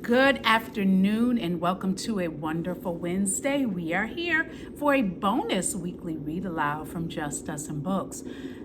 Good afternoon and welcome to a wonderful Wednesday. We are here for a bonus weekly read aloud from Just Us and Books.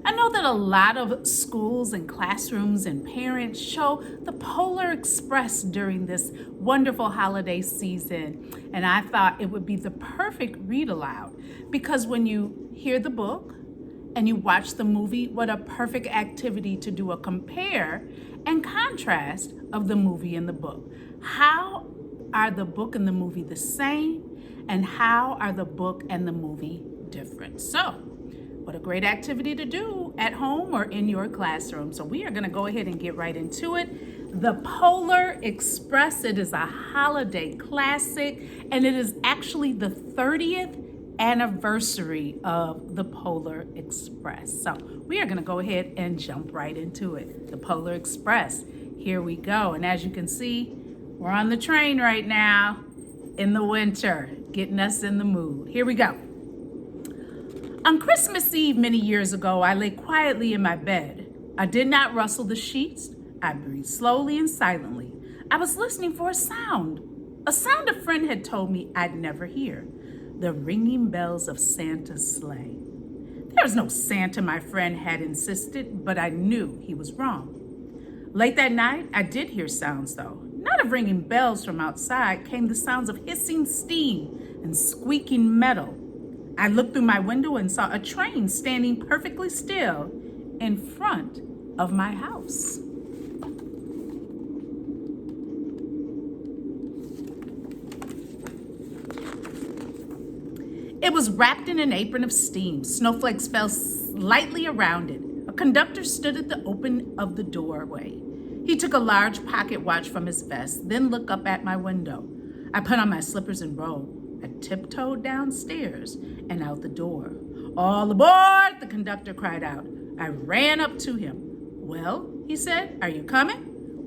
I know that a lot of schools and classrooms and parents show the Polar Express during this wonderful holiday season, and I thought it would be the perfect read aloud because when you hear the book and you watch the movie, what a perfect activity to do a compare and contrast of the movie and the book. How are the book and the movie the same, and how are the book and the movie different? So, what a great activity to do at home or in your classroom. So we are going to go ahead and get right into it. The Polar Express, it is a holiday classic, and it is actually the 30th anniversary of the Polar Express. So we are going to go ahead and jump right into it. The Polar Express, here we go. And as you can see, we're on the train right now in the winter, getting us in the mood. Here we go. On Christmas Eve many years ago, I lay quietly in my bed. I did not rustle the sheets. I breathed slowly and silently. I was listening for a sound a friend had told me I'd never hear. The ringing bells of Santa's sleigh. There was no Santa, my friend had insisted, but I knew he was wrong. Late that night, I did hear sounds though. Not of ringing bells from outside came the sounds of hissing steam and squeaking metal. I looked through my window and saw a train standing perfectly still in front of my house. It was wrapped in an apron of steam. Snowflakes fell lightly around it. A conductor stood at the open of the doorway. He took a large pocket watch from his vest, then looked up at my window. I put on my slippers and robe. I tiptoed downstairs and out the door. All aboard, the conductor cried out. I ran up to him. Well, he said, are you coming?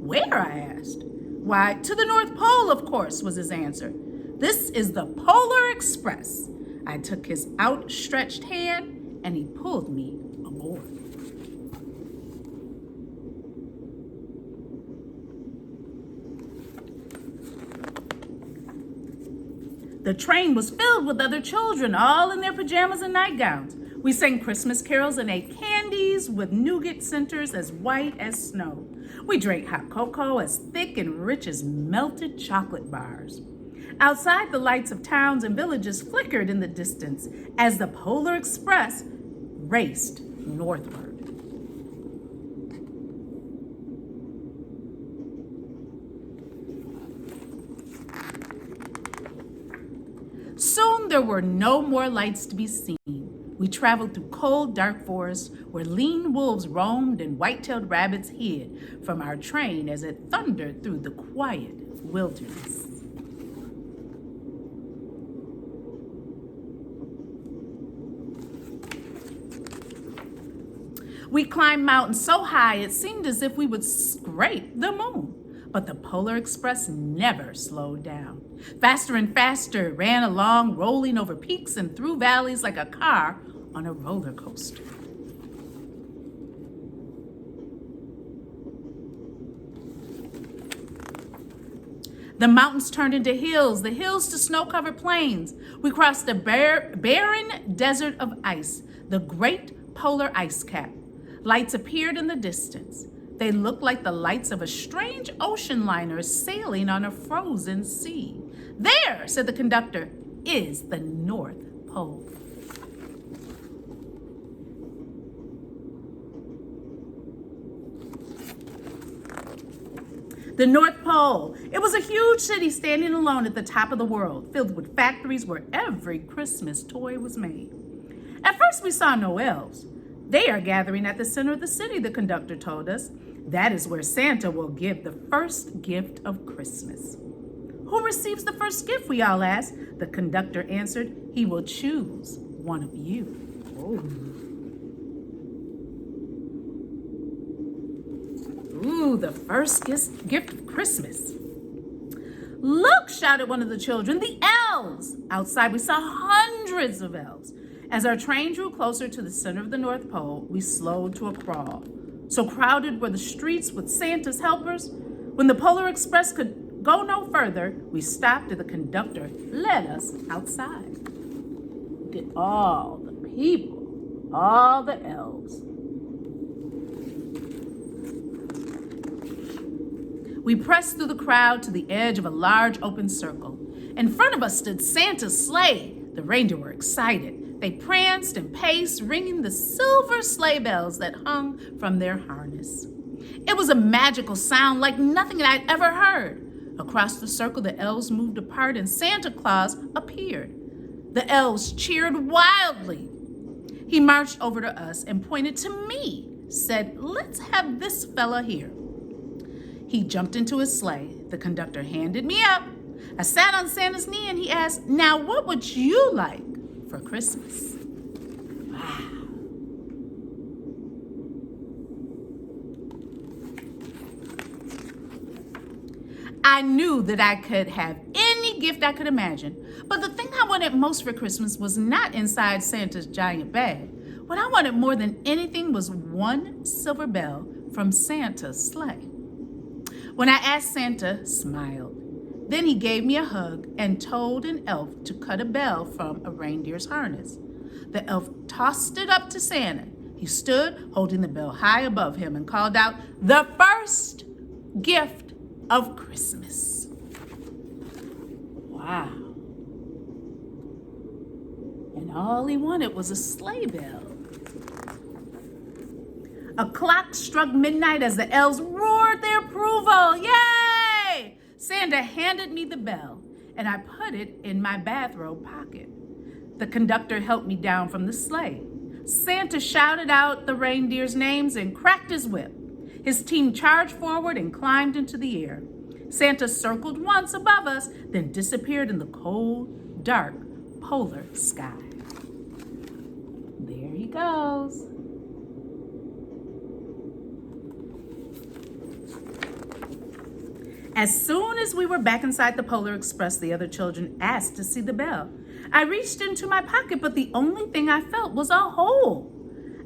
Where, I asked. Why, to the North Pole, of course, was his answer. This is the Polar Express. I took his outstretched hand and he pulled me aboard. The train was filled with other children, all in their pajamas and nightgowns. We sang Christmas carols and ate candies with nougat centers as white as snow. We drank hot cocoa as thick and rich as melted chocolate bars. Outside, the lights of towns and villages flickered in the distance as the Polar Express raced northward. Soon there were no more lights to be seen. We traveled through cold, dark forests where lean wolves roamed and white-tailed rabbits hid from our train as it thundered through the quiet wilderness. We climbed mountains so high it seemed as if we would scrape the moon. But the Polar Express never slowed down. Faster and faster it ran along, rolling over peaks and through valleys like a car on a roller coaster. The mountains turned into hills, the hills to snow-covered plains. We crossed a barren desert of ice, the great polar ice cap. Lights appeared in the distance. They looked like the lights of a strange ocean liner sailing on a frozen sea. There, said the conductor, is the North Pole. The North Pole. It was a huge city standing alone at the top of the world, filled with factories where every Christmas toy was made. At first, we saw no elves. They are gathering at the center of the city, the conductor told us. That is where Santa will give the first gift of Christmas. Who receives the first gift, we all asked. The conductor answered, he will choose one of you. Ooh, the first gift of Christmas. Look, shouted one of the children, the elves. Outside, we saw hundreds of elves. As our train drew closer to the center of the North Pole, we slowed to a crawl. So crowded were the streets with Santa's helpers. When the Polar Express could go no further, we stopped and the conductor led us outside. Look at all the people, all the elves. We pressed through the crowd to the edge of a large open circle. In front of us stood Santa's sleigh. The reindeer were excited. They pranced and paced, ringing the silver sleigh bells that hung from their harness. It was a magical sound like nothing I'd ever heard. Across the circle, the elves moved apart and Santa Claus appeared. The elves cheered wildly. He marched over to us and pointed to me, said, "Let's have this fella here." He jumped into his sleigh. The conductor handed me up. I sat on Santa's knee and he asked, "Now what would you like for Christmas?" Wow. I knew that I could have any gift I could imagine, but the thing I wanted most for Christmas was not inside Santa's giant bag. What I wanted more than anything was one silver bell from Santa's sleigh. When I asked, Santa smiled. Then he gave me a hug and told an elf to cut a bell from a reindeer's harness. The elf tossed it up to Santa. He stood holding the bell high above him and called out, "The first gift of Christmas." Wow. And all he wanted was a sleigh bell. A clock struck midnight as the elves roared their approval. Yay! Santa handed me the bell, and I put it in my bathrobe pocket. The conductor helped me down from the sleigh. Santa shouted out the reindeers' names and cracked his whip. His team charged forward and climbed into the air. Santa circled once above us, then disappeared in the cold, dark, polar sky. There he goes. As soon as we were back inside the Polar Express, the other children asked to see the bell. I reached into my pocket, but the only thing I felt was a hole.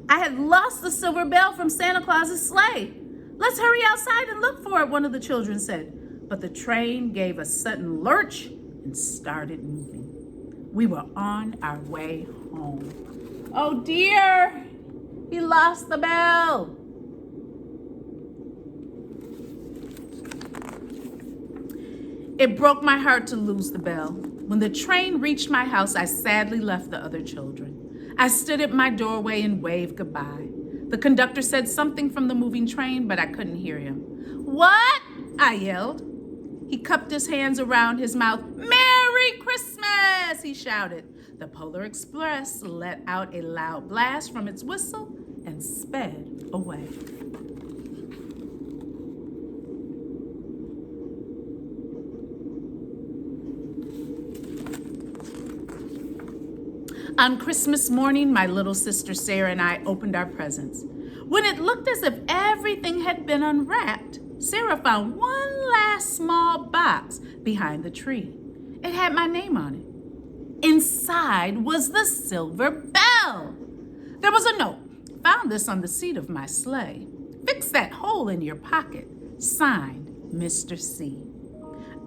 I had lost the silver bell from Santa Claus's sleigh. "Let's hurry outside and look for it," one of the children said. But the train gave a sudden lurch and started moving. We were on our way home. Oh dear, he lost the bell. It broke my heart to lose the bell. When the train reached my house, I sadly left the other children. I stood at my doorway and waved goodbye. The conductor said something from the moving train, but I couldn't hear him. "What?" I yelled. He cupped his hands around his mouth. "Merry Christmas!" he shouted. The Polar Express let out a loud blast from its whistle and sped away. On Christmas morning, my little sister Sarah and I opened our presents. When it looked as if everything had been unwrapped, Sarah found one last small box behind the tree. It had my name on it. Inside was the silver bell. There was a note. "Found this on the seat of my sleigh. Fix that hole in your pocket. Signed, Mr. C."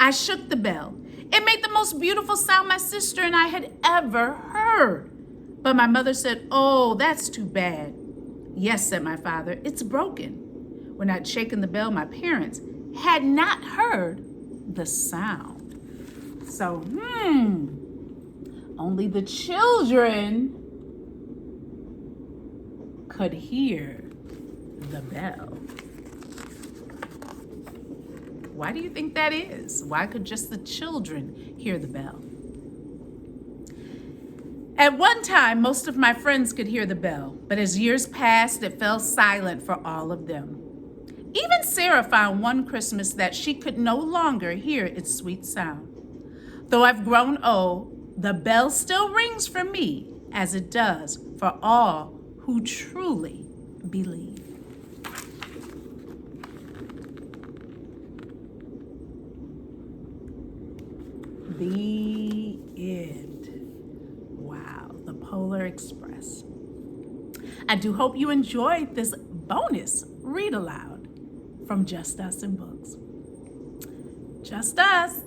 I shook the bell. It made the most beautiful sound my sister and I had ever heard. But my mother said, "Oh, that's too bad." "Yes," said my father, "it's broken." When I'd shaken the bell, my parents had not heard the sound. So, only the children could hear the bell. Why do you think that is? Why could just the children hear the bell? At one time, most of my friends could hear the bell, but as years passed, it fell silent for all of them. Even Sarah found one Christmas that she could no longer hear its sweet sound. Though I've grown old, the bell still rings for me as it does for all who truly believe. The end. Wow, the Polar Express. I do hope you enjoyed this bonus read aloud from Just Us and Books. Just us.